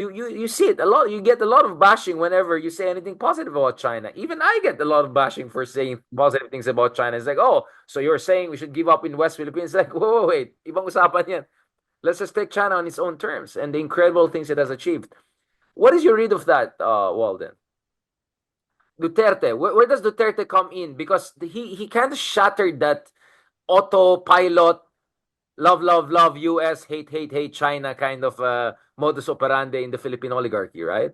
You see it a lot. You get a lot of bashing whenever you say anything positive about China. Even I get a lot of bashing for saying positive things about China. It's like, oh, so you're saying we should give up in West Philippines? Like, whoa, wait, ibang usapan yan. Let's just take China on its own terms and the incredible things it has achieved. What is your read of that, Walden? Duterte. Where does Duterte come in? Because he kind of shattered that autopilot, love, love, love US, hate, hate, hate China kind of modus operandi in the Philippine oligarchy, right?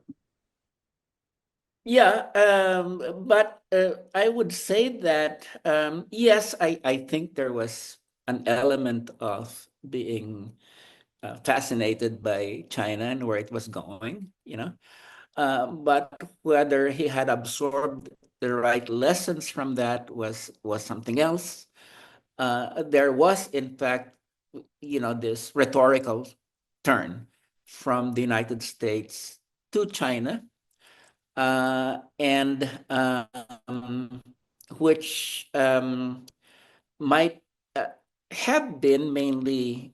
Yeah, but I would say that yes, I think there was an element of being fascinated by China and where it was going, but whether he had absorbed the right lessons from that was something else. There was, in fact, this rhetorical turn from the United States to China, and which might uh, have been mainly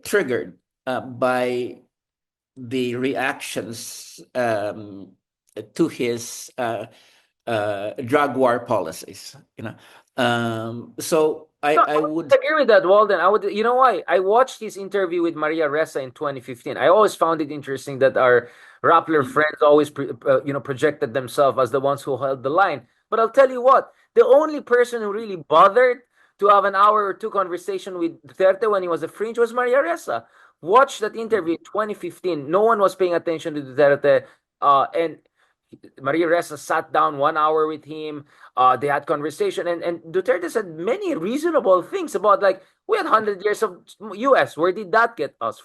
triggered by the reactions to his drug war policies. So No, I I would would. agree with that, Walden. I would, you know why? I watched his interview with Maria Ressa in 2015. I always found it interesting that our Rappler friends always, projected themselves as the ones who held the line. But I'll tell you what, the only person who really bothered to have an hour or two conversation with Duterte when he was a fringe was Maria Ressa. Watch that interview in 2015. No one was paying attention to Duterte, and Maria Ressa sat down 1 hour with him. They had conversation, and Duterte said many reasonable things about like we had 100 years of U.S. Where did that get us?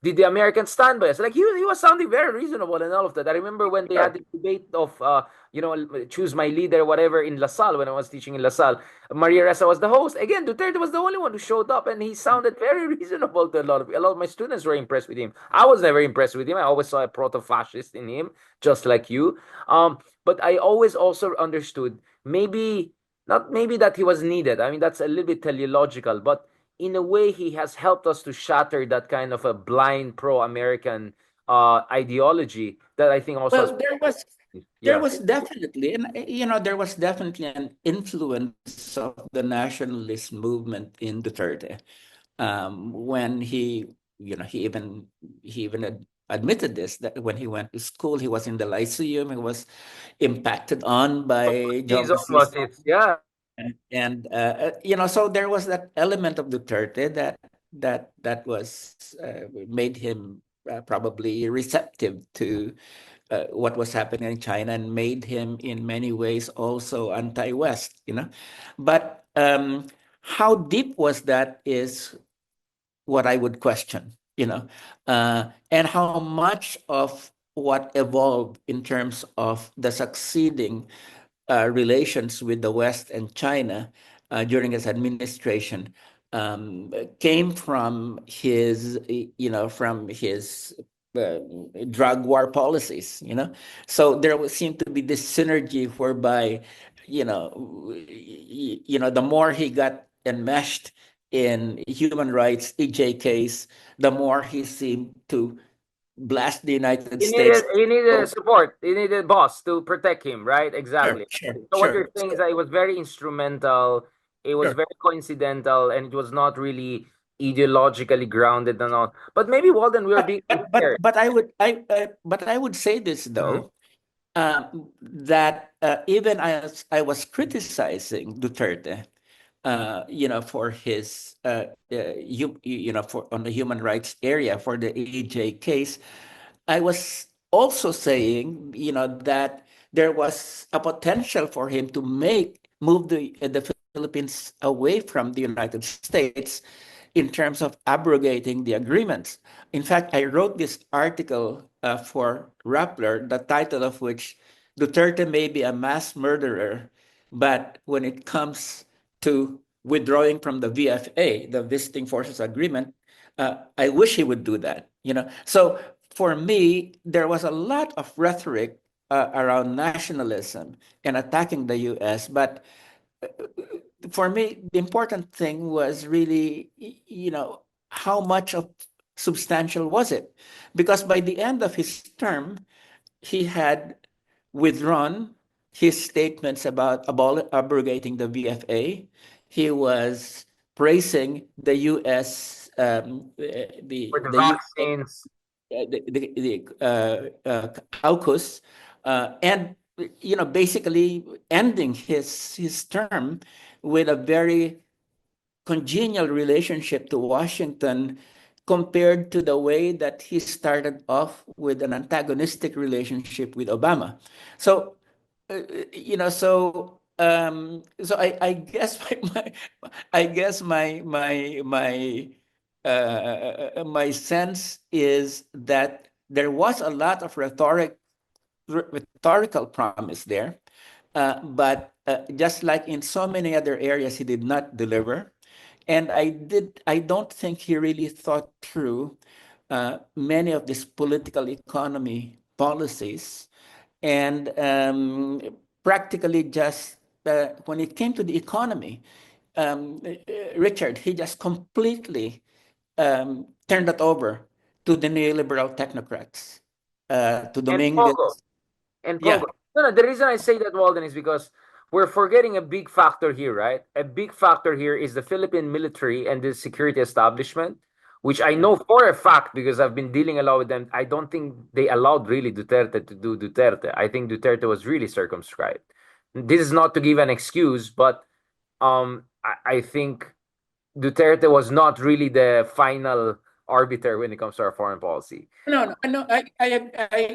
Did the Americans stand by us? Like he was sounding very reasonable and all of that. I remember when they had Sure. the debate of choose my leader, whatever in LaSalle when I was teaching in LaSalle. Maria Ressa was the host. Again, Duterte was the only one who showed up, and he sounded very reasonable to a lot of my students were impressed with him. I was never impressed with him. I always saw a proto-fascist in him, just like you. But I always also understood maybe not maybe that he was needed. I mean, that's a little bit teleological, but in a way, he has helped us to shatter that kind of a blind pro-American ideology that I think also has. Well, there Yeah. was definitely, and there was definitely an influence of the nationalist movement in Duterte. When he even admitted this, that when he went to school, he was in the Lyceum. He was impacted on by His own Jones's, was it. Yeah. and so there was that element of Duterte that was made him probably receptive to what was happening in China, and made him in many ways also anti-West. But how deep was that is what I would question. And how much of what evolved in terms of the succeeding relations with the West and China during his administration um, came from his uh, drug war policies. So there would seem to be this synergy whereby, the more he got enmeshed in human rights EJKs, the more he seemed to blast the United States. He needed So, support. He needed boss to protect him, right? sure, Exactly. sure, So what you're sure. saying is that it was very instrumental, it was Sure. very coincidental, and it was not really ideologically grounded and all. But maybe Walden, we were But being but but unfair. but I would say this Mhm. though, that even as I was criticizing Duterte, for his for on the human rights area for the AJ case, I was also saying, that there was a potential for him to move the Philippines away from the United States in terms of abrogating the agreements. In fact, I wrote this article for Rappler, the title of which Duterte may be a mass murderer, but when it comes to withdrawing from the VFA, the Visiting Forces Agreement, I wish he would do that. So for me, there was a lot of rhetoric around nationalism and attacking the U.S., but for me, the important thing was really, how much of substantial was it? Because by the end of his term, he had withdrawn his statements about abrogating the VFA. He was praising the U.S. For the the U.S. vaccines. AUKUS, and basically ending his term with a very congenial relationship to Washington compared to the way that he started off with an antagonistic relationship with Obama. So, I guess I guess my sense is that there was a lot of rhetorical promise there, but just like in so many other areas, he did not deliver. And I don't think he really thought through many of these political economy policies. And practically just when it came to the economy, Richard, he just completely turned it over to the neoliberal technocrats, to And Pogo. Dominguez. And Yeah, Pogo. No, no, the reason I say that, Walden, is because we're forgetting a big factor here, right? A big factor here is the Philippine military and the security establishment, which I yeah. know for a fact because I've been dealing a lot with them. I don't think they allowed really Duterte to do Duterte. I think Duterte was really circumscribed. This is not to give an excuse, but I think Duterte was not really the final arbiter when it comes to our foreign policy. No, no, no. I think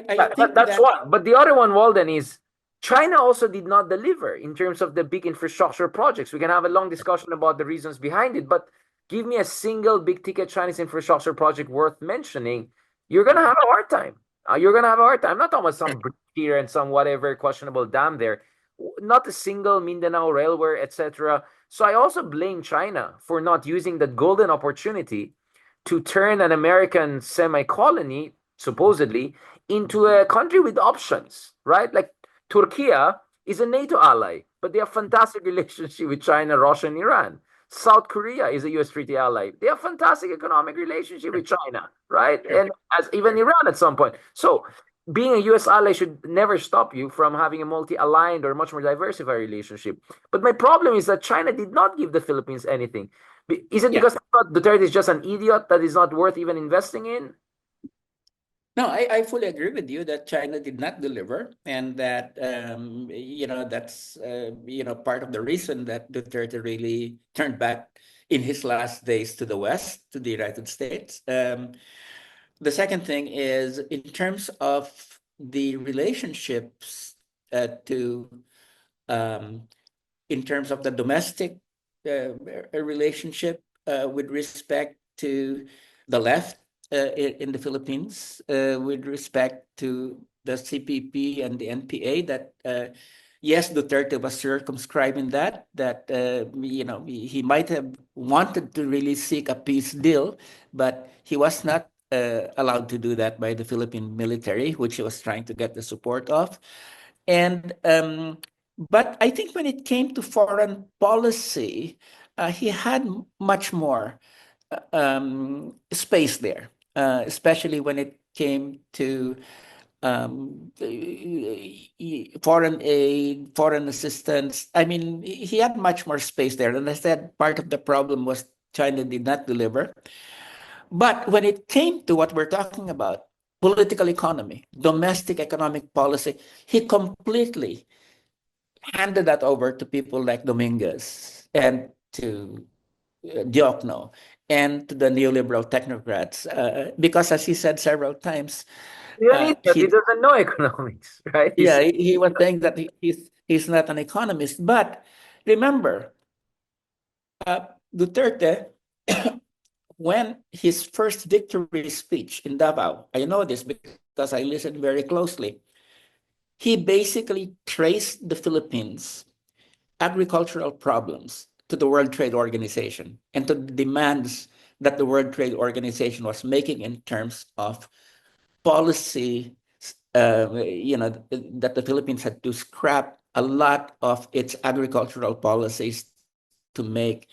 That's that one. But the other one, Walden, is China also did not deliver in terms of the big infrastructure projects. We can have a long discussion about the reasons behind it, but give me a single big ticket Chinese infrastructure project worth mentioning. You're gonna have a hard time. You're gonna have a hard time. I'm not talking about some bridge here and some whatever questionable dam there. Not a single Mindanao railway, etc. So I also blame China for not using that golden opportunity to turn an American semi-colony, supposedly, into a country with options, right? Like Turkey is a NATO ally, but they have fantastic relationship with China, Russia, and Iran. South Korea is a US treaty ally. They have fantastic economic relationship with China, right? sure, And as even sure. Iran at some point. So being a US ally should never stop you from having a multi-aligned or much more diversified relationship. But my problem is that China did not give the Philippines anything. Is it Yeah. because I thought Duterte is just an idiot that is not worth even investing in? No, I fully agree with you that China did not deliver, and that that's part of the reason that Duterte really turned back in his last days to the West, to the United States. The second thing is in terms of the relationships to um, in terms of the domestic relationship with respect to the left in the Philippines, with respect to the CPP and the NPA, that yes, Duterte was circumscribed in that he might have wanted to really seek a peace deal, but he was not allowed to do that by the Philippine military, which he was trying to get the support of. And but I think when it came to foreign policy, he had much more space there, especially when it came to foreign aid, foreign assistance. I mean, he had much more space there. And I said part of the problem was China did not deliver. But when it came to what we're talking about, political economy, domestic economic policy, he completely handed that over to people like Dominguez and to Diokno and to the neoliberal technocrats. Because as he said several times, You don't need that. He he doesn't know economics, right? yeah, he was saying that he's not an economist. But remember, Duterte, when his first victory speech in Davao, I know this because I listened very closely, he basically traced the Philippines' agricultural problems to the World Trade Organization and to the demands that the World Trade Organization was making in terms of policy, that the Philippines had to scrap a lot of its agricultural policies to make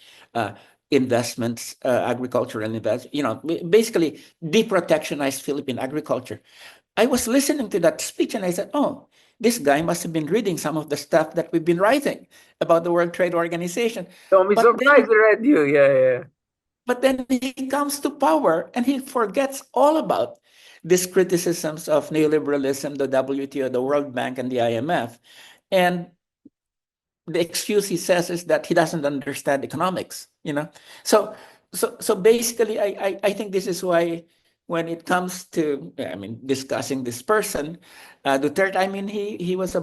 investments, agricultural investments, basically deprotectionized Philippine agriculture. I was listening to that speech and I said, oh, this guy must have been reading some of the stuff that we've been writing about the World Trade Organization. Don't be But then surprised I read you. Yeah, yeah. but then he comes to power and he forgets all about these criticisms of neoliberalism, the WTO, the World Bank, and the IMF. And the excuse he says is that he doesn't understand economics. So so basically I think this is why when it comes to, I mean, discussing this person, Duterte, I mean, he was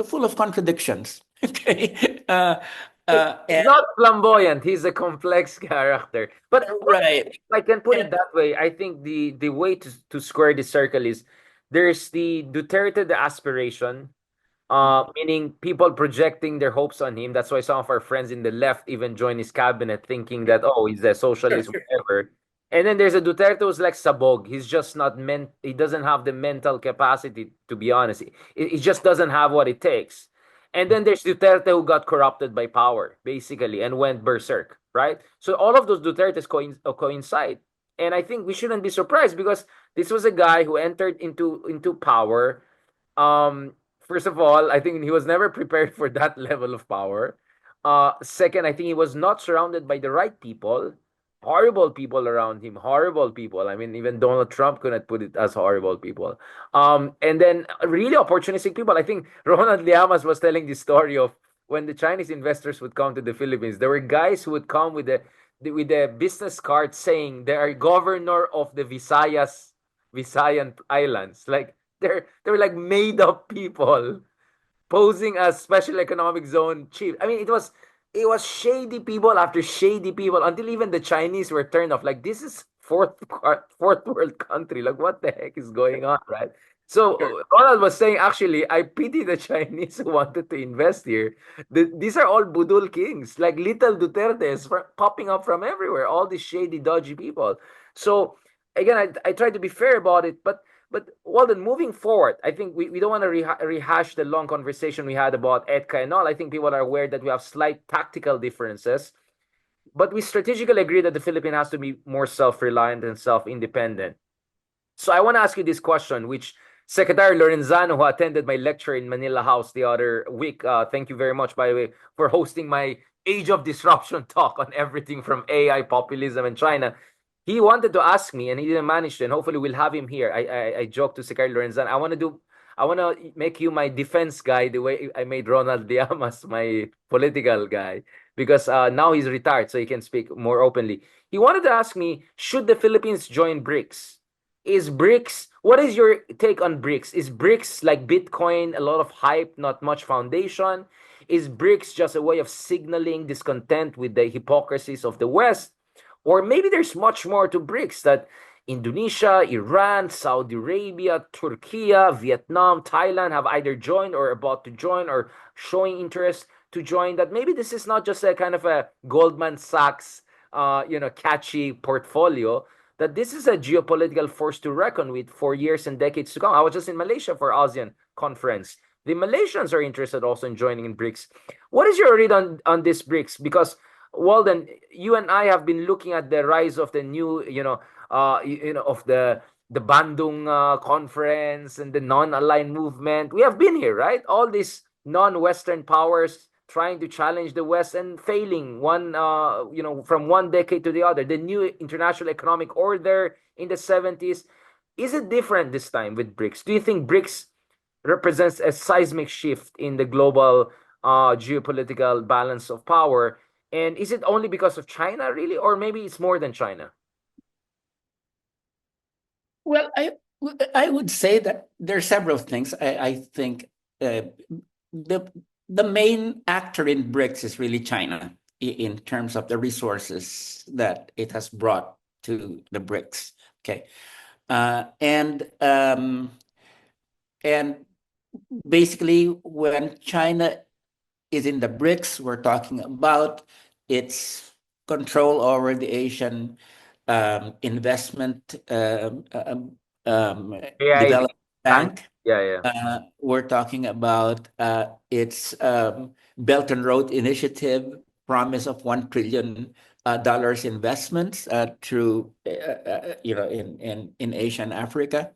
full of contradictions. Okay. He's And not flamboyant. He's a complex character. But right. if I can put it And that way, I think the way to square the circle is there's the Duterte, the aspiration, meaning people projecting their hopes on him. That's why some of our friends in the left even join his cabinet thinking that, oh, he's a sure, socialist, sure. whatever. And then there's a Duterte who's like Sabog. He's just not meant, he doesn't have the mental capacity, to be honest. He just doesn't have what it takes. And then there's Duterte who got corrupted by power, basically, and went berserk, right? So all of those Dutertes coincide. And I think we shouldn't be surprised because this was a guy who entered into power. First of all, I think he was never prepared for that level of power. Second, I think he was not surrounded by the right people. Horrible people around him. Horrible people. I mean, even Donald Trump couldn't put it as horrible people. And then really opportunistic people. I think Ronald Llamas was telling the story of when the Chinese investors would come to the Philippines. There were guys who would come with a business card saying they are governor of the Visayan Islands. Like they were like made up people posing as special economic zone chief. I mean, it was shady people after shady people until even the Chinese were turned off. Like this is fourth world country. Like what the heck is going on, right? So Sure. Ronald was saying, actually, I pity the Chinese who wanted to invest here. These are all Budul kings, like little Dutertes popping up from everywhere. All these shady, dodgy people. So again, I try to be fair about it, but Walden, moving forward, I think we don't want to rehash the long conversation we had about EDCA and all. I think people are aware that we have slight tactical differences, but we strategically agree that the Philippines has to be more self-reliant and self-independent. So I want to ask you this question, which Secretary Lorenzano, who attended my lecture in Manila House the other week, thank you very much, by the way, for hosting my Age of Disruption talk on everything from AI, populism, and China. He wanted to ask me, and he didn't manage to, and hopefully we'll have him here. I joked to Secretary Lorenzano, I want to make you my defense guy the way I made Ronald Diamas my political guy, because now he's retired, so he can speak more openly. He wanted to ask me, should the Philippines join BRICS? What is your take on BRICS? Is BRICS like Bitcoin, a lot of hype, not much foundation? Is BRICS just a way of signaling discontent with the hypocrisies of the West? Or maybe there's much more to BRICS that Indonesia, Iran, Saudi Arabia, Turkey, Vietnam, Thailand have either joined or about to join or showing interest to join, that maybe this is not just a kind of a Goldman Sachs catchy portfolio, that this is a geopolitical force to reckon with for years and decades to come. I was just in Malaysia for ASEAN conference. The Malaysians are interested also in joining in BRICS. What is your read on this BRICS? Because Walden, you and I have been looking at the rise of the new, of the Bandung conference and the non-aligned movement. We have been here, right? All these non-Western powers trying to challenge the West and failing from one decade to the other. The new international economic order in the 70s. Is it different this time with BRICS? Do you think BRICS represents a seismic shift in the global geopolitical balance of power? And is it only because of China, really? Or maybe it's more than China? Well, I would say that there are several things. I think the the main actor in BRICS is really China in terms of the resources that it has brought to the BRICS. Okay, uh, and um, and basically when China is in the BRICS, we're talking about its control over the Asian investment um, AIB. development bank. Yeah, yeah. We're talking about its Belt and Road Initiative promise of 1 trillion dollars investments through in Asia and Africa.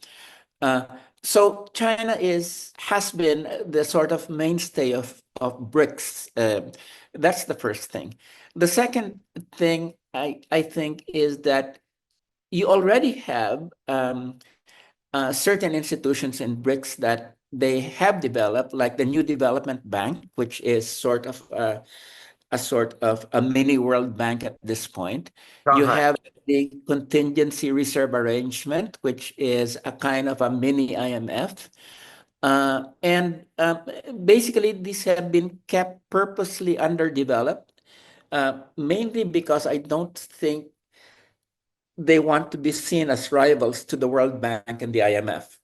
Uh, so China has been the sort of mainstay of BRICS. That's the first thing. The second thing I think is that you already have certain institutions in BRICS that they have developed, like the New Development Bank, which is sort of a mini World Bank at this point. You Shanghai. have the contingency reserve arrangement, which is a kind of a mini IMF. And basically, these have been kept purposely underdeveloped, mainly because I don't think they want to be seen as rivals to the World Bank and the IMF.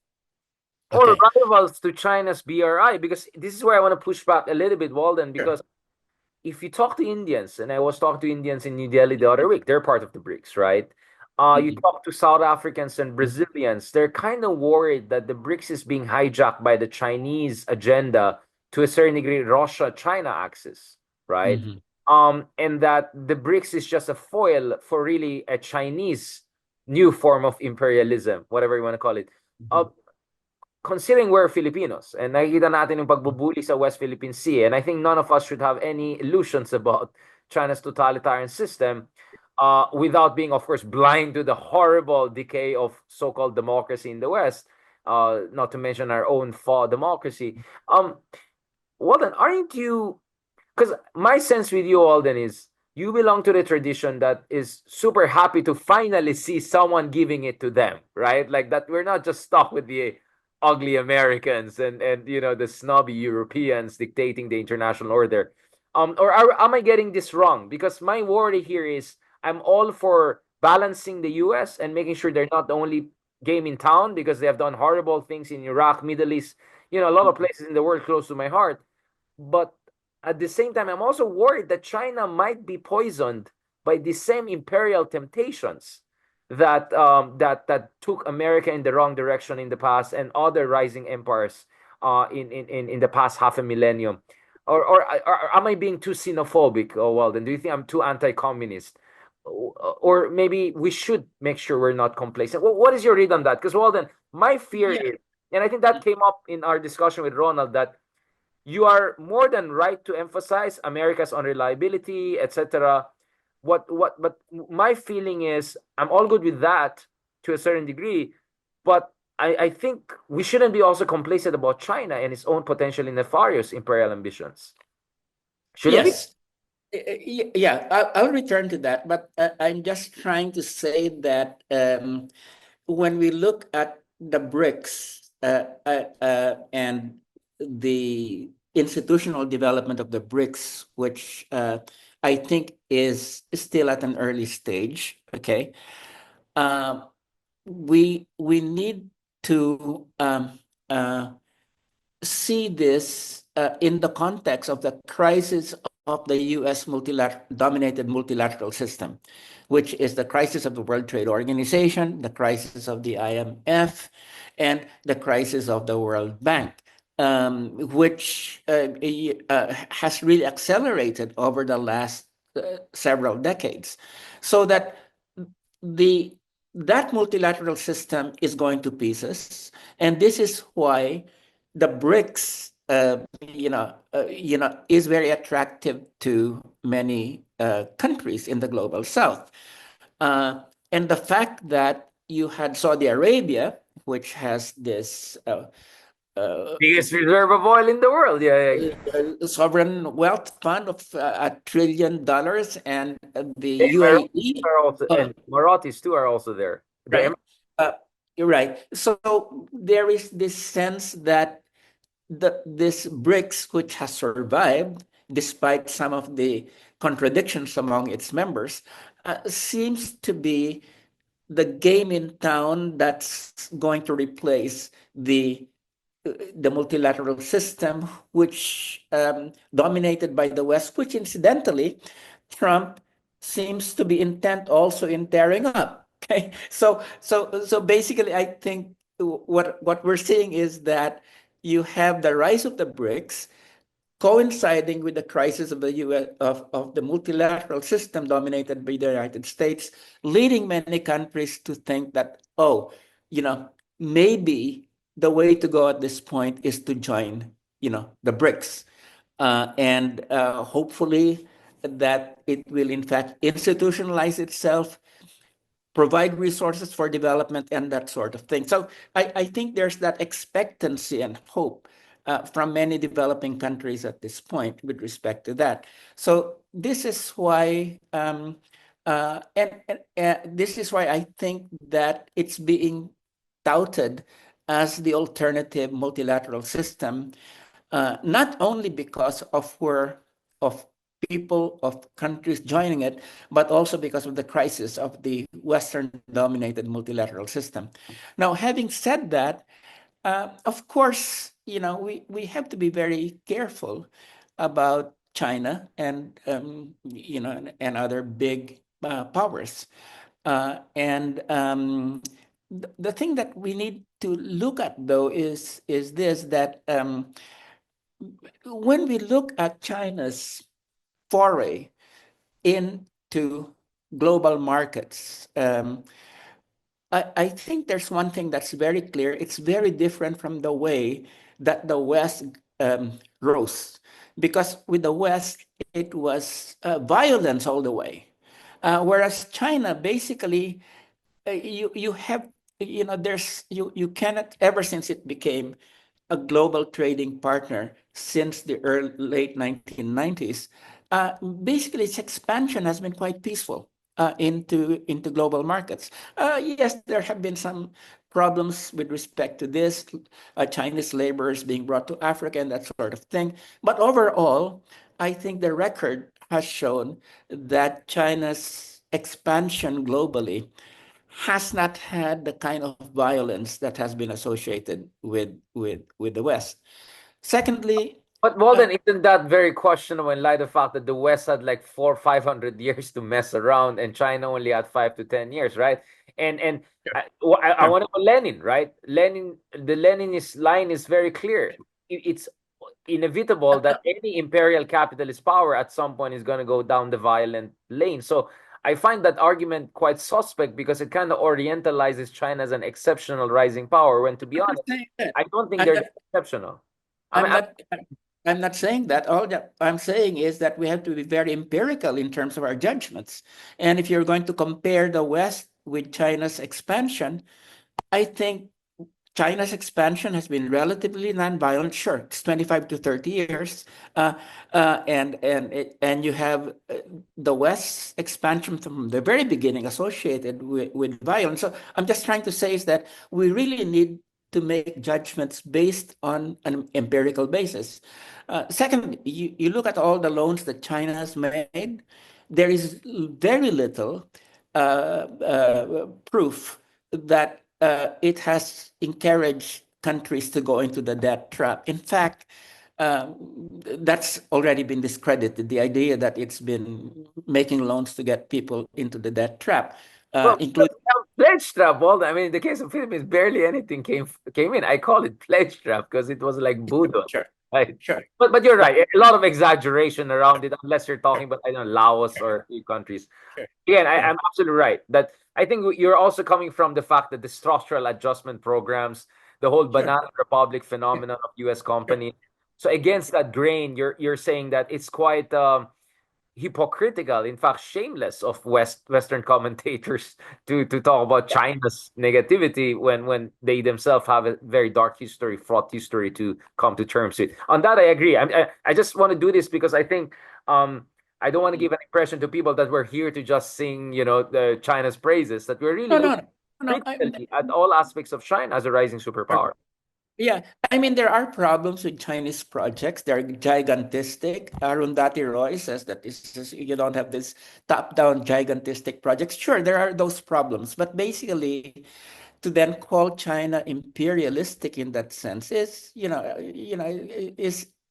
Or Okay. rivals to China's BRI, because this is where I want to push back a little bit, Walden, Sure. because if you talk to Indians, and I was talking to Indians in New Delhi the other week, they're part of the BRICS, right? You Mhm. talk to South Africans and Brazilians, they're kind of worried that the BRICS is being hijacked by the Chinese agenda, to a certain degree, Russia-China axis, right? Mhm. And that the BRICS is just a foil for really a Chinese new form of imperialism, whatever you want to call it. Uh, Mhm. considering we're Filipinos and nakikita natin yung pagbubuli sa West Philippine Sea, and I think none of us should have any illusions about China's totalitarian system, without being, of course, blind to the horrible decay of so-called democracy in the West, not to mention our own democracy. Well, then, aren't you, because my sense with you, Alden, is you belong to the tradition that is super happy to finally see someone giving it to them, right? Like that we're not just stuck with the ugly Americans and the snobby Europeans dictating the international order. Am I getting this wrong? Because my worry here is I'm all for balancing the US and making sure they're not the only game in town, because they have done horrible things in Iraq, Middle East, a lot of places in the world close to my heart. But at the same time, I'm also worried that China might be poisoned by the same imperial temptations that took America in the wrong direction in the past, and other rising empires in the past half a millennium. Or am I being too xenophobic? Oh, well, then do you think I'm too anti-communist? Or maybe we should make sure we're not complacent. What is your read on that? Because, well, then my fear Yeah. is, and I think that came up in our discussion with Ronald, that you are more than right to emphasize America's unreliability, etc. But my feeling is I'm all good with that to a certain degree, but I think we shouldn't be also complacent about China and its own potentially nefarious imperial ambitions. Shouldn't we? Yes. Yeah, I'll return to that, but I'm just trying to say that when we look at the BRICS and the institutional development of the BRICS, which I think is still at an early stage, okay, uh, we need to see this in the context of the crisis of the US dominated multilateral system, which is the crisis of the World Trade Organization, the crisis of the IMF, and the crisis of the World Bank, which has really accelerated over the last several decades. So the that multilateral system is going to pieces, and this is why the BRICS, is very attractive to many countries in the global South. And the fact that you had Saudi Arabia, which has this uh, Biggest reserve of oil in the world. Yeah, yeah. sovereign wealth fund of $1 trillion, and the The Emiratis UAE. are also, and Marathis too are also there. Right. Uh, you're right. So there is this sense that this BRICS, which has survived despite some of the contradictions among its members, seems to be the game in town that's going to replace the multilateral system, which dominated by the West, which incidentally, Trump seems to be intent also in tearing up. Okay, so basically, I think what we're seeing is that you have the rise of the BRICS coinciding with the crisis of the US of the multilateral system dominated by the United States, leading many countries to think that, oh, maybe the way to go at this point is to join, the BRICS. And hopefully that it will in fact institutionalize itself, provide resources for development and that sort of thing. So I think there's that expectancy and hope from many developing countries at this point with respect to that. So this is why, this is why I think that it's being touted as the alternative multilateral system, not only because of people of countries joining it, but also because of the crisis of the Western-dominated multilateral system. Now, having said that, of course, we have to be very careful about China and other big powers. And the thing that we need to look at, though, is this, that when we look at China's foray into global markets, I think there's one thing that's very clear. It's very different from the way that the West rose. Because with the West, it was violence all the way. Whereas China, basically, you have, you cannot, ever since it became a global trading partner since the late 1990s, basically its expansion has been quite peaceful into global markets. Yes, there have been some problems with respect to this, Chinese laborers being brought to Africa and that sort of thing. But overall, I think the record has shown that China's expansion globally has not had the kind of violence that has been associated with the West. Secondly, But Walden, isn't that very questionable in light of the fact that the West had like 400-500 years to mess around, and China only had 5 to 10 years, right? And sure, I sure. want to go Lenin, right? The Leninist line is very clear. It's inevitable that any imperial capitalist power at some point is going to go down the violent lane. So I find that argument quite suspect because it kind of orientalizes China as an exceptional rising power. When, to be I'm not honest, saying that. I don't think I'm they're not. that exceptional. I mean, I'm not. I'm not saying that. All that I'm saying is that we have to be very empirical in terms of our judgments. And if you're going to compare the West with China's expansion, I think China's expansion has been relatively nonviolent. Sure, it's 25 to 30 years, and you have the West's expansion from the very beginning associated with violence. So I'm just trying to say is that we really need to make judgments based on an empirical basis. Second, you look at all the loans that China has made. There is very little proof that it has encouraged countries to go into the debt trap. In fact, that's already been discredited, the idea that it's been making loans to get people into the debt trap, well, including. pledge trap, Walden. I mean, in the case of Philippines, barely anything came in. I call it pledge trap because it was like boodle, Sure, right? sure, But you're sure, right. A lot of exaggeration around it, unless you're talking about, I don't know, Laos sure, or a few countries. sure, Again, sure, I'm absolutely right. That I think you're also coming from the fact that the structural adjustment programs, the whole sure, banana republic phenomenon of U.S. sure, companies. So against that grain, you're saying that it's quite hypocritical, in fact, shameless of Western commentators to talk about yeah, China's negativity when they themselves have a very dark history, fraught history to come to terms with. On that, I agree. I just want to do this because I think I don't want to mm. give an impression to people that we're here to just sing, the China's praises. That we're really No, no, looking no, no. critically at all aspects of China as a rising superpower. Yeah, I mean, there are problems with Chinese projects. They're gigantistic. Arundhati Roy says that you don't have this top-down gigantistic projects. Sure, there are those problems, but basically, to then call China imperialistic in that sense is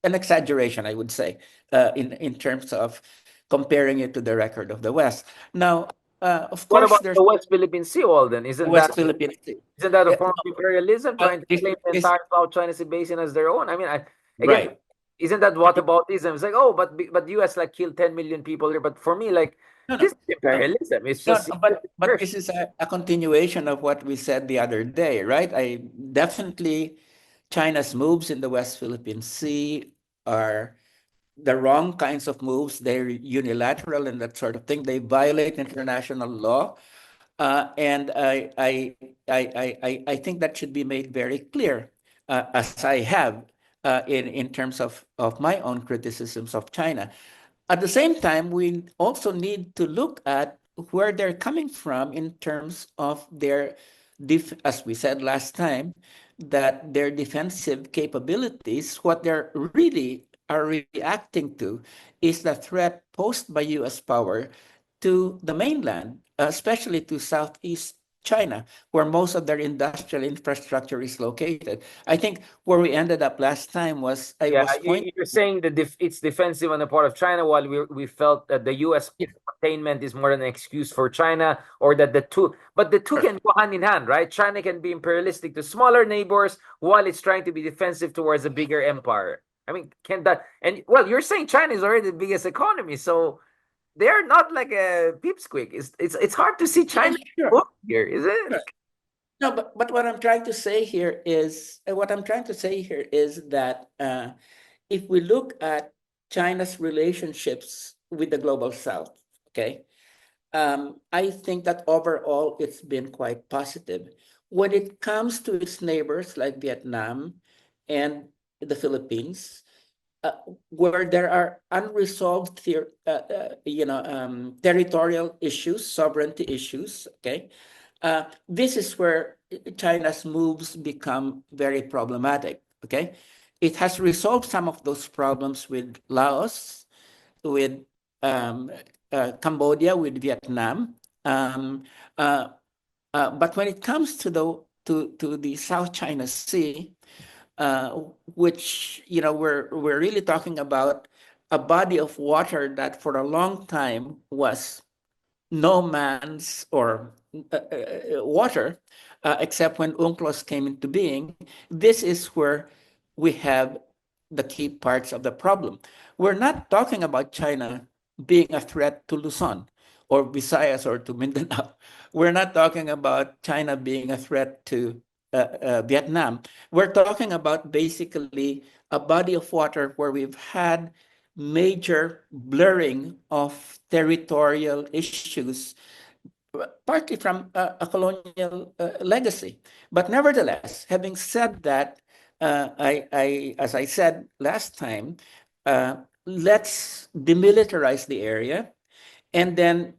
an exaggeration, I would say, in terms of comparing it to the record of the West. Now, of What course, about there's the West Philippine Sea, Walden? the Isn't that West Philippines. Isn't that a Uh, form of imperialism uh, trying to is, claim the is entire South China Sea Basin as their own? I mean, again, right. isn't that whataboutism? It's like, oh, but US like killed 10 million people there. But for me, like, No, this no, is no. imperialism. It's No, just no, but this is a continuation of what we said the other day, right? I definitely China's moves in the West Philippine Sea are the wrong kinds of moves. They're unilateral and that sort of thing. They violate international law. And I think that should be made very clear, as I have in terms of my own criticisms of China. At the same time, we also need to look at where they're coming from in terms of their, as we said last time, that their defensive capabilities, what they're really are reacting to is the threat posed by US power to the mainland, especially to Southeast China, where most of their industrial infrastructure is located. I think where we ended up last time was I yeah, was pointing. you're saying that it's defensive on the part of China, while we felt that the U.S. containment is more an excuse for China, or that the two can go hand in hand, right? China can be imperialistic to smaller neighbors while it's trying to be defensive towards a bigger empire. I mean, can that? And well, you're saying China is already the biggest economy, so they're not like a pipsqueak. It's hard to see Yeah, China sure. here, is it? Sure. No, but what I'm trying to say here is that if we look at China's relationships with the global South, okay, I think that overall it's been quite positive. When it comes to its neighbors like Vietnam and the Philippines, uh, where there are unresolved territorial issues, sovereignty issues, okay, this is where China's moves become very problematic. Okay, it has resolved some of those problems with Laos, with um, Cambodia, with Vietnam. Um, uh, but when it comes to the South China Sea, uh, which we're really talking about a body of water that for a long time was no man's or water, except when UNCLOS came into being. This is where we have the key parts of the problem. We're not talking about China being a threat to Luzon or Visayas or to Mindanao. We're not talking about China being a threat to Vietnam. We're talking about basically a body of water where we've had major blurring of territorial issues, partly from a colonial legacy. But nevertheless, having said that, as I said last time, uh, let's demilitarize the area, and then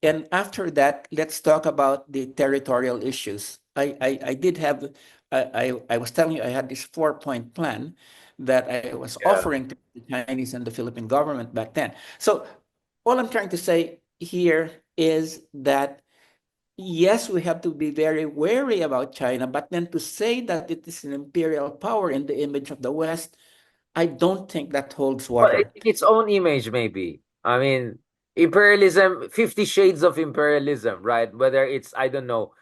and after that, let's talk about the territorial issues. I did have, I was telling you I had this 4-point plan that I was Yeah. offering to the Chinese and the Philippine government back then. So all I'm trying to say here is that yes, we have to be very wary about China, but then to say that it is an imperial power in the image of the West, I don't think that holds Well, water. in its own image, maybe. I mean, imperialism, 50 shades of imperialism, right? Whether it's, I don't know,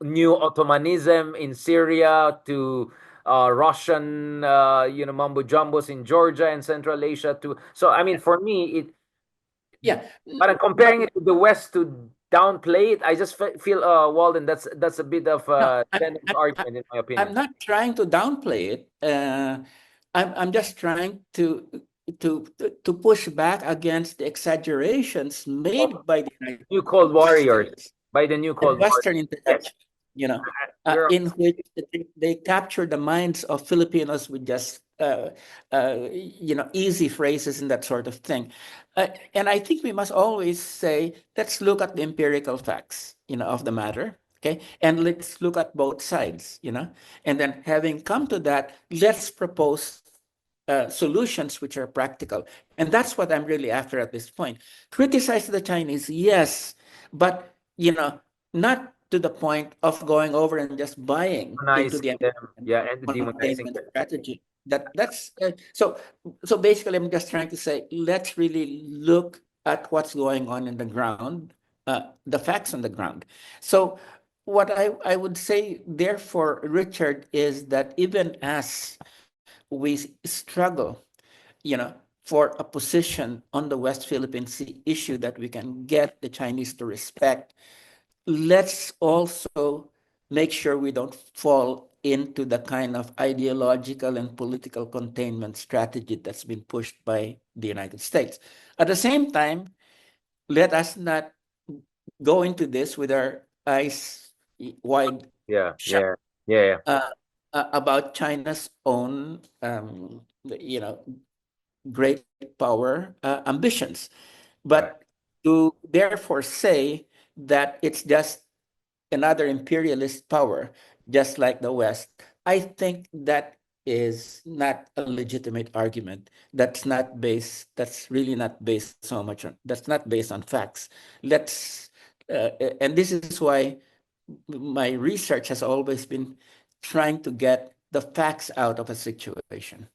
new Ottomanism in Syria to Russian, mumbo jumbos in Georgia and Central Asia to. So, I mean, for me, Yeah, but I'm but comparing it to the West to downplay it. I just feel, Walden, that's a bit of no, a tenuous argument, in my I'm opinion. not trying to downplay it. I'm just trying to push back against the exaggerations made by the United New Cold Warriors, States by the New and Cold Warriors. Western Yes, intellectuals, you're in which they capture the minds of Filipinos with just easy phrases and that sort of thing. And I think we must always say, let's look at the empirical facts, of the matter. Okay, and let's look at both sides, and then having come to that, let's propose solutions which are practical. And that's what I'm really after at this point. Criticize the Chinese, yes, but not to the point of going over and just buying into demonizing the them. Yeah, and demonizing containment them. strategy. So basically, I'm just trying to say, let's really look at what's going on in the ground, the facts on the ground. So what I would say, therefore, Richard, is that even as we struggle, you know, for a position on the West Philippine Sea issue that we can get the Chinese to respect, let's also make sure we don't fall into the kind of ideological and political containment strategy that's been pushed by the United States. At the same time, let us not go into this with our eyes wide Yeah, shut yeah, yeah, yeah. uh, about China's own, great power ambitions, Right. but to therefore say that it's just another imperialist power, just like the West, I think that is not a legitimate argument. That's really not based so much on, that's not based on facts. Let's, and this is why my research has always been trying to get the facts out of a situation.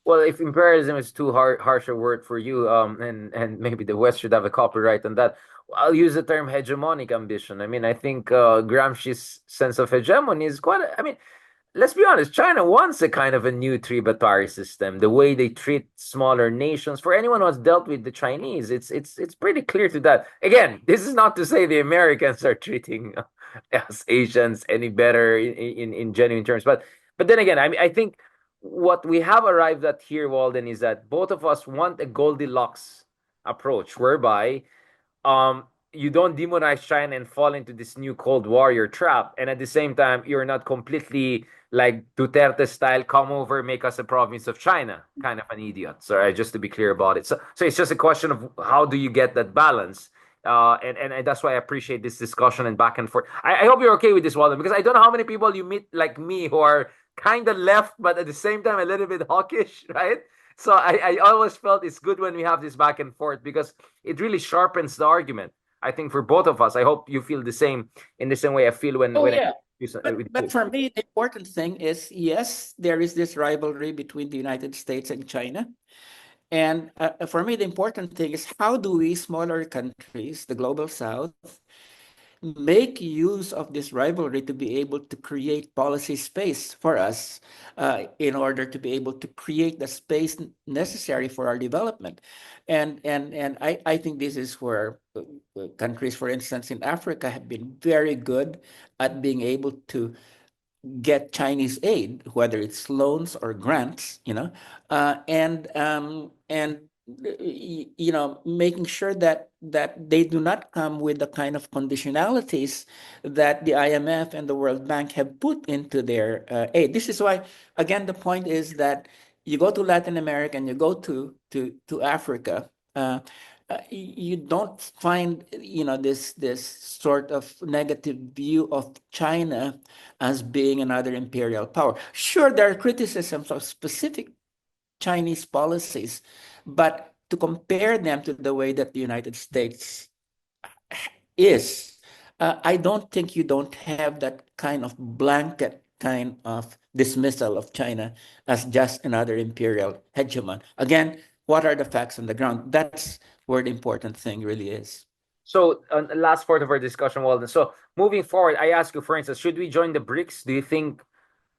Well, if imperialism is too harsh a word for you, and maybe the West should have a copyright on that, I'll use the term hegemonic ambition. I mean, I think Gramsci's sense of hegemony is quite. I mean, let's be honest, China wants a kind of a new tributary system. The way they treat smaller nations, for anyone who has dealt with the Chinese, it's pretty clear to that. Again, this is not to say the Americans are treating us Asians any better in genuine terms, but then again, I think what we have arrived at here, Walden, is that both of us want a Goldilocks approach, whereby you don't demonize China and fall into this new Cold Warrior trap, and at the same time you're not completely like Duterte style, come over, make us a province of China, kind of an idiot. So just to be clear about it. So it's just a question of how do you get that balance. And that's why I appreciate this discussion and back and forth. I hope you're okay with this, Walden, because I don't know how many people you meet like me who are kind of left, but at the same time a little bit hawkish, right? So I always felt it's good when we have this back and forth because it really sharpens the argument. I think for both of us, I hope you feel the same in the same way I feel Oh when I yeah. use But with but you. for me, the important thing is yes, there is this rivalry between the United States and China. And for me, the important thing is how do we, smaller countries, the global south, make use of this rivalry to be able to create policy space for us in order to be able to create the space necessary for our development. And I think this is where countries, for instance, in Africa have been very good at being able to get Chinese aid, whether it's loans or grants, and making sure that they do not come with the kind of conditionalities that the IMF and the World Bank have put into their aid. This is why, again, the point is that you go to Latin America and you go to Africa. You don't find this sort of negative view of China as being another imperial power. Sure, there are criticisms of specific Chinese policies, but to compare them to the way that the United States is, I don't think you don't have that kind of blanket kind of dismissal of China as just another imperial hegemon. Again, what are the facts on the ground? That's where the important thing really is. So, last part of our discussion, Walden. So, moving forward, I ask you, for instance, should we join the BRICS? Do you think?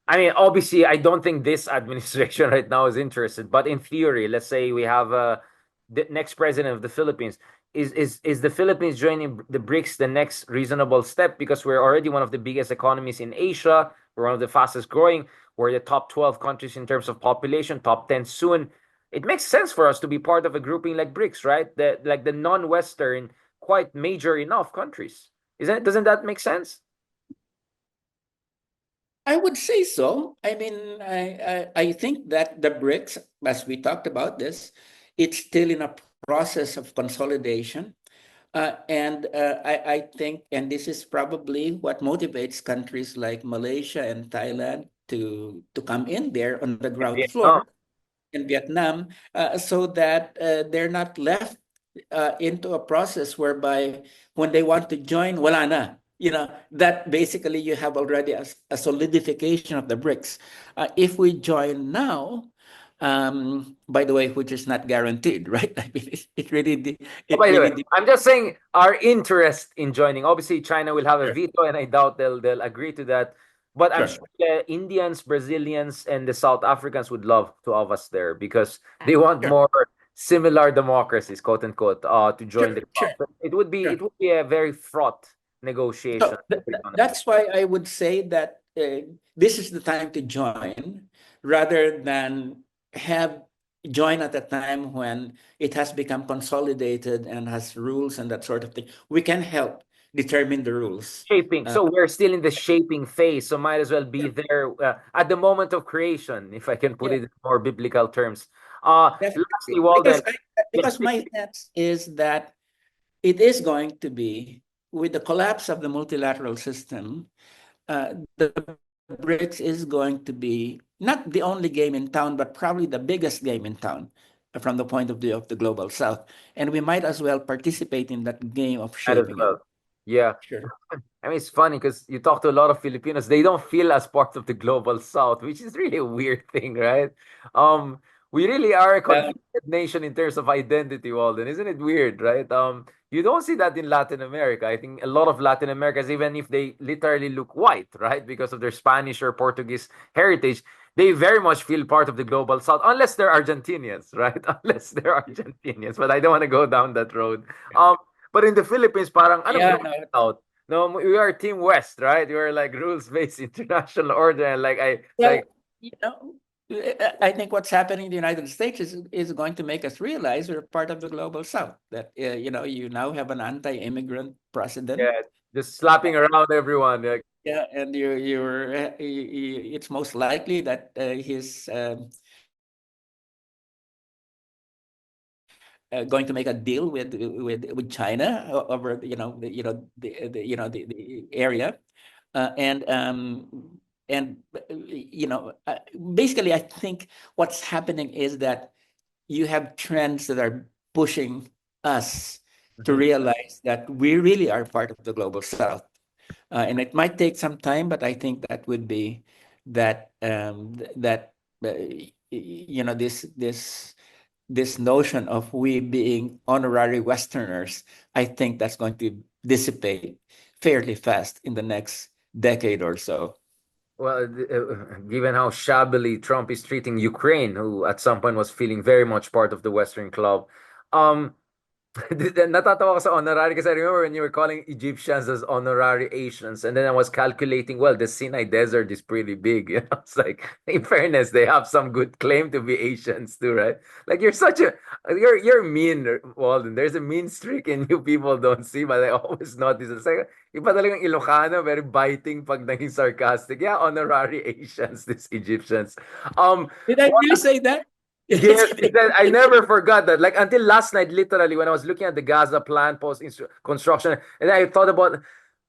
I mean, obviously, I don't think this administration right now is interested, but in theory, let's say we have the next president of the Philippines. Is the Philippines joining the BRICS the next reasonable step? Because we're already one of the biggest economies in Asia. We're one of the fastest growing. We're the top 12 countries in terms of population, top 10 soon. It makes sense for us to be part of a grouping like BRICS, right? Like the non-Western, quite major enough countries. Isn't it? Doesn't that make sense? I would say so. I mean, I think that the BRICS, as we talked about this, it's still in a process of consolidation. And I think, and this is probably what motivates countries like Malaysia and Thailand to come in there on the And ground floor Vietnam. in Vietnam, so that they're not left into a process whereby when they want to join, wala na. That basically you have already a solidification of the BRICS. If we join now, by the way, which is not guaranteed, right? I mean, Oh, it by the way, really I'm just saying our interest in joining. Obviously, China will have a veto, and I doubt they'll agree to that. But I'm Sure. sure the Indians, Brazilians, and the South Africans would love to have us there because they want Sure. more similar democracies, quote unquote, to join the Sure. club. Sure. But it Sure. would be a very fraught negotiation, So to be honest. that's why I would say that this is the time to join rather than have join at a time when it has become consolidated and has rules and that sort of thing. We can help determine the rules. Shaping. Uh, So we're still in the shaping phase. So might as well be yeah, there at the moment of creation, if I can put yeah, it in more biblical terms. Lastly, definitely. Walden, Because my sense is that it is going to be with the collapse of the multilateral system. The BRICS is going to be not the only game in town, but probably the biggest game in town from the point of view of the global south. And we might as well participate in that game of might as shaping it. well. Yeah. Sure. I mean, it's funny because you talk to a lot of Filipinos, they don't feel as part of the global South, which is really a weird thing, right? Um, we really are a Well, conflicted nation in terms of identity, Walden. Isn't it weird, right? You don't see that in Latin America. I think a lot of Latin Americans, even if they literally look white, right, because of their Spanish or Portuguese heritage, they very much feel part of the global South, unless they're Argentinians, right? Unless they're Argentinians. But I don't want to go down that road. Um, but in the Philippines, parang anong yeah, global no. South? No, we are Team West, right? We are like rules-based international order, and Well, you know, I think what's happening in the United States is going to make us realize we're part of the global south. That you now have an anti-immigrant president. yeah, just slapping around everyone. Like, Yeah, and it's most likely that he's going to make a deal with China over the area, and basically I think what's happening is that you have trends that are pushing us to mhm. realize that we really are part of the global south. And it might take some time, but I think that would be that this notion of we being honorary Westerners, I think that's going to dissipate fairly fast in the next decade or so. Well, given how shabbily Trump is treating Ukraine, who at some point was feeling very much part of the Western club, um, natatawa ko sa honorary kasi I remember when you were calling Egyptians as honorary Asians, and then I was calculating, well, the Sinai Desert is pretty big. You know? It's like, in fairness, they have some good claim to be Asians too, right? Like you're mean, Walden. There's a mean streak in you people don't see, but I always notice. It's like, iba talagang Ilocano, very biting pag naging sarcastic. Yeah, honorary Asians, these Egyptians. Um, Did I really say that? Yes, I never forgot that. Like until last night, literally, when I was looking at the Gaza plan post construction, and I thought about,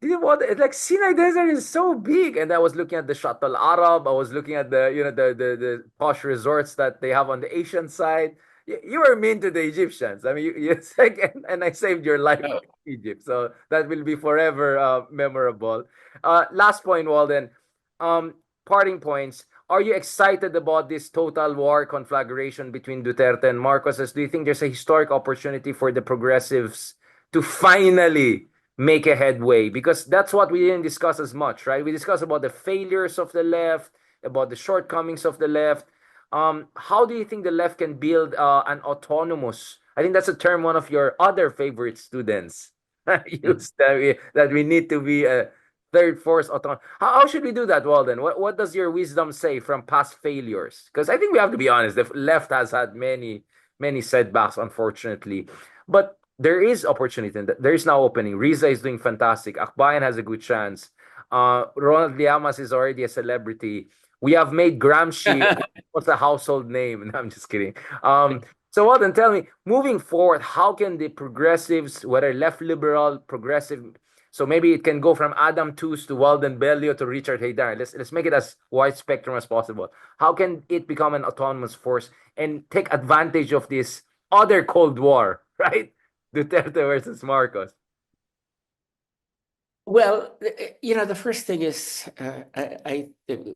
didn't what like Sinai Desert is so big, and I was looking at the Shuttle Arab. I was looking at the the posh resorts that they have on the Asian side. You were mean to the Egyptians. I mean, it's like, and I saved your life No. in Egypt, so that will be forever memorable. Last point, Walden. Parting points. Are you excited about this total war conflagration between Duterte and Marcos? Do you think there's a historic opportunity for the progressives to finally make a headway? Because that's what we didn't discuss as much, right? We discussed about the failures of the left, about the shortcomings of the left. How do you think the left can build an autonomous? I think that's a term one of your other favorite students used, that we need to be a third force autonomy. How should we do that, Walden? What does your wisdom say from past failures? Because I think we have to be honest, the left has had many setbacks, unfortunately. But there is opportunity. There is now opening. Riza is doing fantastic. Akbayan has a good chance. Ronald Llamas is already a celebrity. We have made Gramsci what's a household name. No, I'm just kidding. So Walden, tell me, moving forward, how can the progressives, whether left liberal, progressive, so maybe it can go from Adam Tooze to Walden Bello to Richard Haydar. Let's make it as wide spectrum as possible. How can it become an autonomous force and take advantage of this other Cold War, right? Duterte versus Marcos. Well, the first thing is,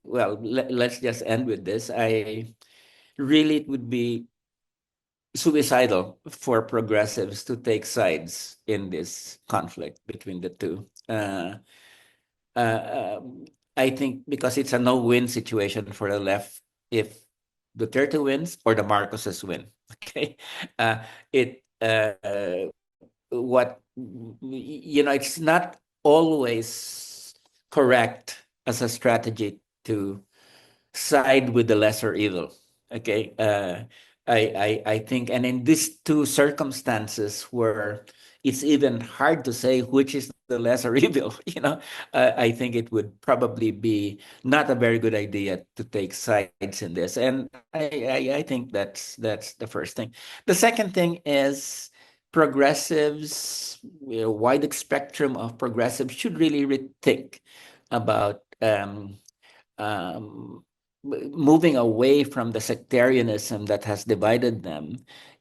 well, let's just end with this. I really, it would be suicidal for progressives to take sides in this conflict between the two. Uh, I think because it's a no-win situation for the left if Duterte wins or the Marcoses win. Okay, it what it's not always correct as a strategy to side with the lesser evil. Okay, I think, and in these two circumstances where it's even hard to say which is the lesser evil, I think it would probably be not a very good idea to take sides in this. And I think that's the first thing. The second thing is progressives, wide spectrum of progressives should really rethink about um, moving away from the sectarianism that has divided them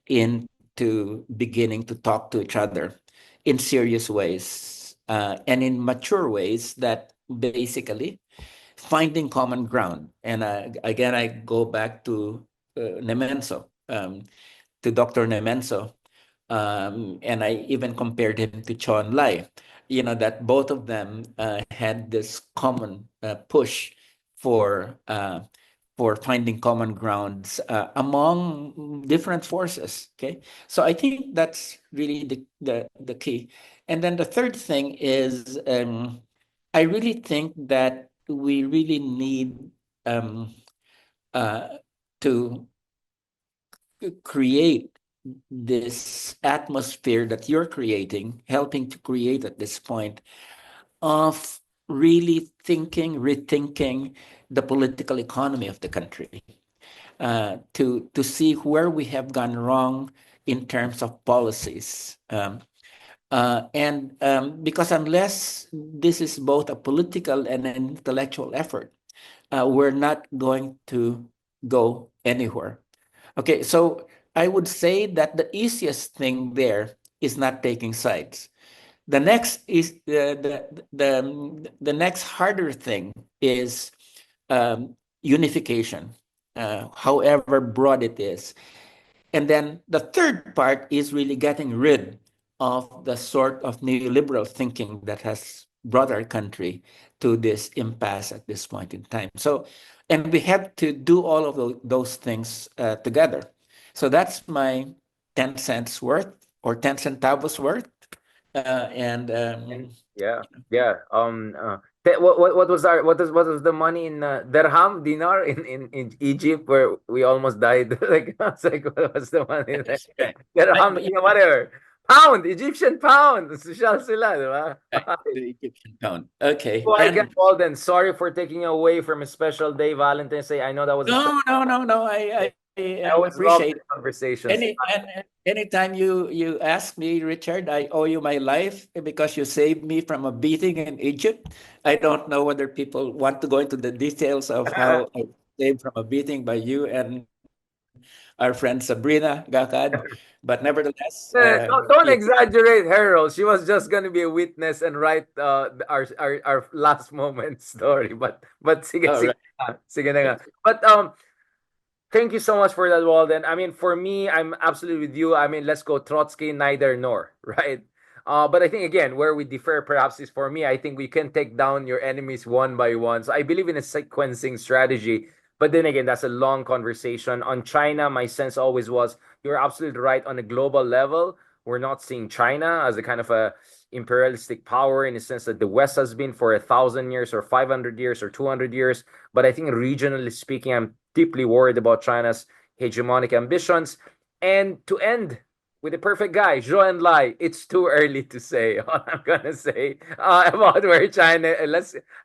into beginning to talk to each other in serious ways and in mature ways that basically finding common ground. And again, I go back to Nemenso, to Dr. Nemenso, and I even compared him to Chon Lai. That both of them had this common push for uh, for finding common grounds among different forces. Okay, so I think that's really the key. And then the third thing is, I really think that we really need um, uh, to create this atmosphere that you're creating, helping to create at this point, of really thinking, rethinking the political economy of the country, to see where we have gone wrong in terms of policies. And because unless this is both a political and an intellectual effort, we're not going to go anywhere. Okay, so I would say that the easiest thing there is not taking sides. The next is the next harder thing is unification, however broad it is. And then the third part is really getting rid of the sort of neoliberal thinking that has brought our country to this impasse at this point in time. So, and we have to do all of those things together. So that's my 10 cents worth or 10 centavos worth. And And yeah, yeah. What was the money in dirham, dinar in Egypt where we almost died? Like I was like, what was the money there? right. Dirham, But yeah, whatever. Pound, Egyptian pound. Social sila, di ba? right, the Egyptian pound. Okay. So I get And Walden. Sorry for taking you away from a special day, Valentine's Day. I know that was a special no. day. I I always love appreciate these conversations. anytime you ask me, Richard, I owe you my life because you saved me from a beating in Egypt. I don't know whether people want to go into the details of how I was saved from a beating by you and our friend Sabrina Gakad, but nevertheless, Don't exaggerate her role. She was just gonna be a witness and write our last moment story. But sige oh, sige right. na, sige na nga. But thank you so much for that, Walden. I mean, for me, I'm absolutely with you. I mean, let's go Trotsky, neither nor, right? But I think again, where we differ perhaps is for me. I think we can take down your enemies one by one. So I believe in a sequencing strategy. But then again, that's a long conversation. On China, my sense always was you're absolutely right. On a global level, we're not seeing China as a kind of a imperialistic power in the sense that the West has been for 1,000 years or 500 years or 200 years. But I think regionally speaking, I'm deeply worried about China's hegemonic ambitions. And to end with the perfect guy, Zhou Enlai, it's too early to say. All I'm gonna say about where China.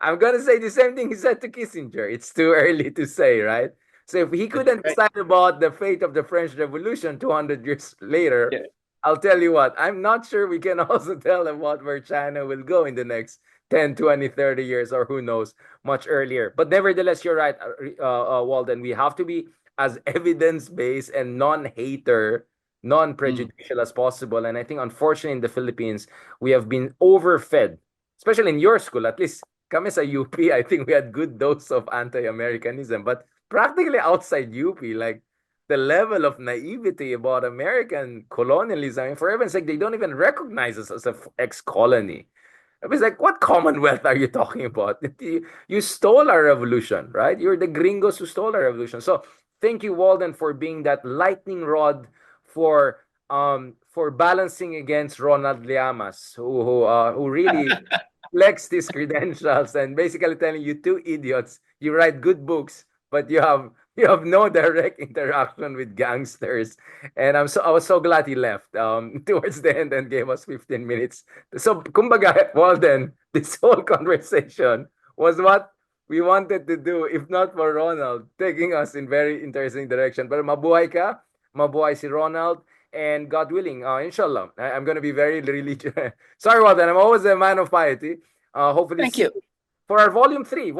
I'm gonna say the same thing he said to Kissinger. It's too early to say, right? So if he That's couldn't right. decide about the fate of the French Revolution 200 years later, Yeah. I'll tell you what, I'm not sure we can also tell about where China will go in the next 10, 20, 30 years, or who knows, much earlier. But nevertheless, you're right, Walden. We have to be as evidence based and non hater, non Mm. prejudicial as possible. And I think, unfortunately, in the Philippines, we have been overfed, especially in your school, at least. Kami sa UP, I think we had good dose of anti-Americanism, but practically outside UP, like the level of naivety about American colonialism. I mean, for heaven's sake, they don't even recognize us as a ex-colony. I was like, what Commonwealth are you talking about? You stole our revolution, right? You're the gringos who stole our revolution. So thank you, Walden, for being that lightning rod for balancing against Ronald Llamas, who really flexed his credentials and basically telling you two idiots, you write good books, but you have no direct interaction with gangsters. And I was so glad he left towards the end and gave us 15 minutes. So kumbaga, Walden, this whole conversation was what we wanted to do, if not for Ronald taking us in very interesting direction. But mabuhay ka, mabuhay si Ronald, and God willing, inshallah, I'm going to be very religious. Sorry, Walden, I'm always a man of piety. Hopefully, Thank you. for our volume 3,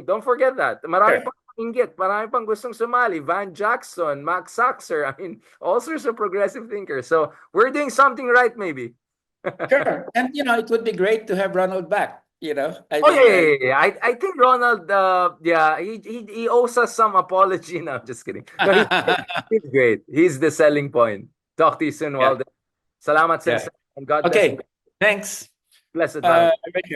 don't forget that. Marami Sure. pang inggit, marami pang gustong sumali. Van Jackson, Max Saxer, I mean, all sorts of progressive thinkers. So we're doing something right, maybe. Sure. And, it would be great to have Ronald back. I Oh yeah, mean, yeah, yeah, yeah. I think Ronald, yeah, he owes us some apology. No, I'm just kidding. No, he's great. He's the selling point. Talk to you soon, yeah, Walden. Salamat, yeah. Sensei, and God bless. Okay. Thanks. Blessed Valentine. Richard.